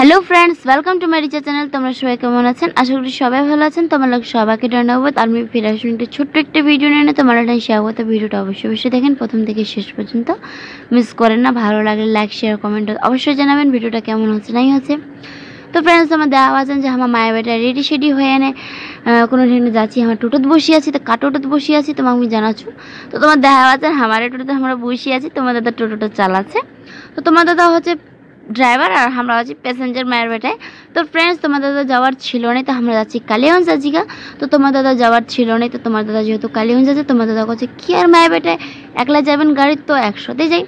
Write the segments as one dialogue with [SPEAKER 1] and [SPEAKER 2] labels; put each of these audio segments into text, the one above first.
[SPEAKER 1] Hello friends welcome to my Richa channel. तुम्हारा सबाई केमन आছেন? आशा करी सबाई भालो आছেন। তোমাদের সবাইকে ধন্যবাদ। আমি ফিরে আসলাম একটা ছোট্ট একটা ভিডিও নিয়ে। তোমাদের সাথে শেয়ার করতে ভিডিওটা অবশ্যই দেখেন প্রথম থেকে শেষ পর্যন্ত, মিস করেন না। ভালো লাগলে লাইক শেয়ার কমেন্ট অবশ্যই জানাবেন ভিডিওটা কেমন হচ্ছে নাই হচ্ছে। তো फ्रेंड्स আমার দেখা আছেন যে আমার মায়ের বেটা রেডি শেডি হয়ে এনে কোনো ট্রেনে যাচ্ছি। আমার টোটোত বসে আছি, তো কাটোটোত বসে আছি তোমাকে আমি জানাচ্ছু। তো তোমার দেখা আছেন আমার টোটোতে আমরা বসে আছি, তোমার দাদা টোটোটা চালাচ্ছে। তো তোমার দাদা হচ্ছে ड्राइवर और हमारा आज पैसेंजर मायर बेटे। तो फ्रेंड्स तुम्हारे दादा जावार छिलो नहीं, तो हम जाচ্ছি কালিগঞ্জ আজিকা। তো তোমার দাদা যাওয়ার ছিল না, তো তোমার দাদা যেহেতু কালিগঞ্জ আছে, তোমার দাদা বলছে কি আর মায়ের বেটে একলা যাবেন গাড়ি, তো একসাথে যাই।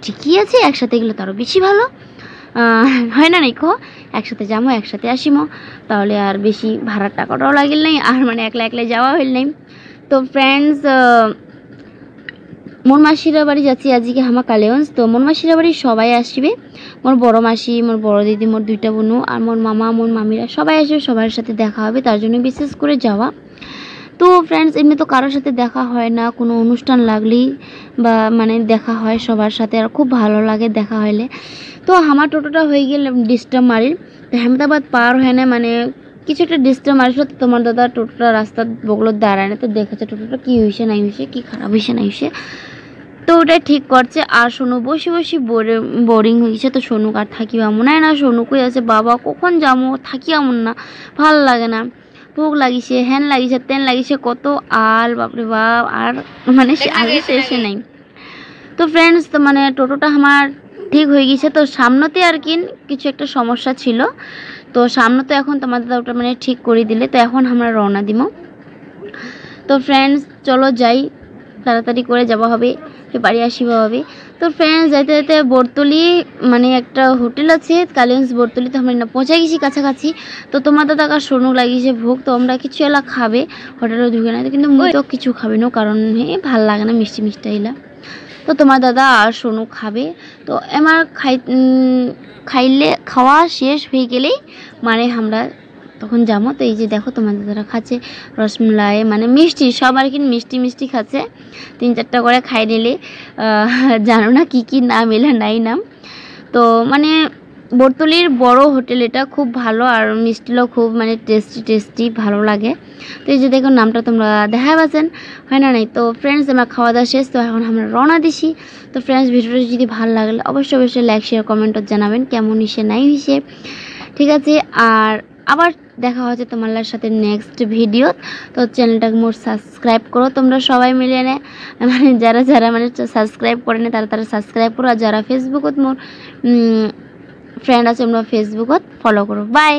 [SPEAKER 1] ঠিকই আছে, একসাথে গেলে তো আরও বেশি ভালো হয় না, নাইকো একসাথে যাবো একসাথে আসিমো, তাহলে আর বেশি ভাড়ার টাকাটাও লাগিল নাই, আর মানে একলা একলা যাওয়া হইল নাই। তো फ्रेंड्स मोर मासिरा बाड़ी जाচ্ছি আজকে আমার কালিগঞ্জ। তো मोर मासिरा बाड़ी सबाई आसবে, मोर बड़ मासी, मोर बड़ दिदी, मोर दुईटा बोनू और मोर मामा मोर मामीरा सबाई आसবে, सबार साथे देखा होबे, तार जोन्नो विशेष करे जावा। तो फ्रेंड्स एमनि तो कारोर साथे देखा हय ना, कोनो अनुष्ठान लागलेई बा माने देखा हय सबार साथे, और खूब भालो लागे देखा हইলে। तो আমার টোটোটা হয়ে গেল ডিস্টার্ব মারি, তো আহমেদাবাদ পার হয় না, মানে কিছু একটা ডিস্টার্ব মারিছিল। তো তোমার দাদা টোটোটা রাস্তার বগলত দাঁড়ায় না, তো দেখেছে টোটোটা কি হয়েছে নাই হয়েছে, কি খারাপ হয়েছে নাই হয়েছে, তো ওটা ঠিক করছে। আর সোনু বসে বসে বোরিং হয়েছে। তো সোনুক আর থাকিবা মনে হয় না, সোনু কই আছে বাবা কখন যাবো, থাকি এমন না, ভাল লাগে না, ভোগ লাগিছে, হ্যান লাগিছে, তেন লাগিছে, কত আর বাপরে বাপ, আর মানে আগে শেষে নাই। তো ফ্রেন্ডস তো মানে টোটোটা আমার ঠিক হয়ে গেছে। তো সামনেতে আর কি কিছু একটা সমস্যা ছিল, তো সামনে তো এখন তোমাদের ওটা মানে ঠিক করে দিলে, তো এখন আমরা রওনা দিব। তো ফ্রেন্ডস চলো যাই, তাড়াতাড়ি করে যাওয়া হবে, বাড়ি আসিবা হবে। তো ফ্রেন্ডস যাইতে যাইতে বরতলি মানে একটা হোটেল আছে কালিগঞ্জ বরতলি, তো আমরা না পৌঁছে গেছি কাছাকাছি। তো তোমার দাদা কার সোনু লাগিয়েছে ভোগ, তো আমরা কিছু এলা খাবে হোটেলে ঢুকে না, কিন্তু মুই তো কিছু খাবে না, কারণ ভাল লাগে না মিষ্টি মিষ্টি এলা। তো তোমার দাদা আর সোনু খাবে। তো আমার খাইলে খাওয়া শেষ হয়ে গেলেই মানে আমরা তখন যাবো। তো এই যে দেখো তোমার দাদারা খাচ্ছে রসমলাই, মানে মিষ্টি সব আর কি মিষ্টি মিষ্টি খাচ্ছে, 3-4টা করে খাই নিলে জানো না কি কি নাম এলা নাই নাম। তো মানে বরতলির বড় হোটেল, এটা খুব ভালো, আর মিষ্টিটাও খুব মানে টেস্টি ভালো লাগে। তো এই যে দেখো নামটা তোমরা দেখা পাচ্ছেন হয় না নাই। তো ফ্রেন্ডস আমার খাওয়া দাওয়া শেষ, তো এখন আমরা রওনা দিছি। তো ফ্রেন্ডস ভিডিওটা যদি ভালো লাগলে অবশ্যই লাইক শেয়ার কমেন্টও জানাবেন কেমন হিসে নাই হিসে, ঠিক আছে। আর আবার দেখা হচ্ছে তোমার সাথে নেক্সট ভিডিও। তো চ্যানেলটাকে মোর সাবস্ক্রাইব করো তোমরা সবাই মিলে নে, মানে যারা যারা মানে সাবস্ক্রাইব করে না তারা সাবস্ক্রাইব করো, আর যারা ফেসবুকত মোর ফ্রেন্ড আছে তোমরা ফেসবুকত ফলো করো। বাই।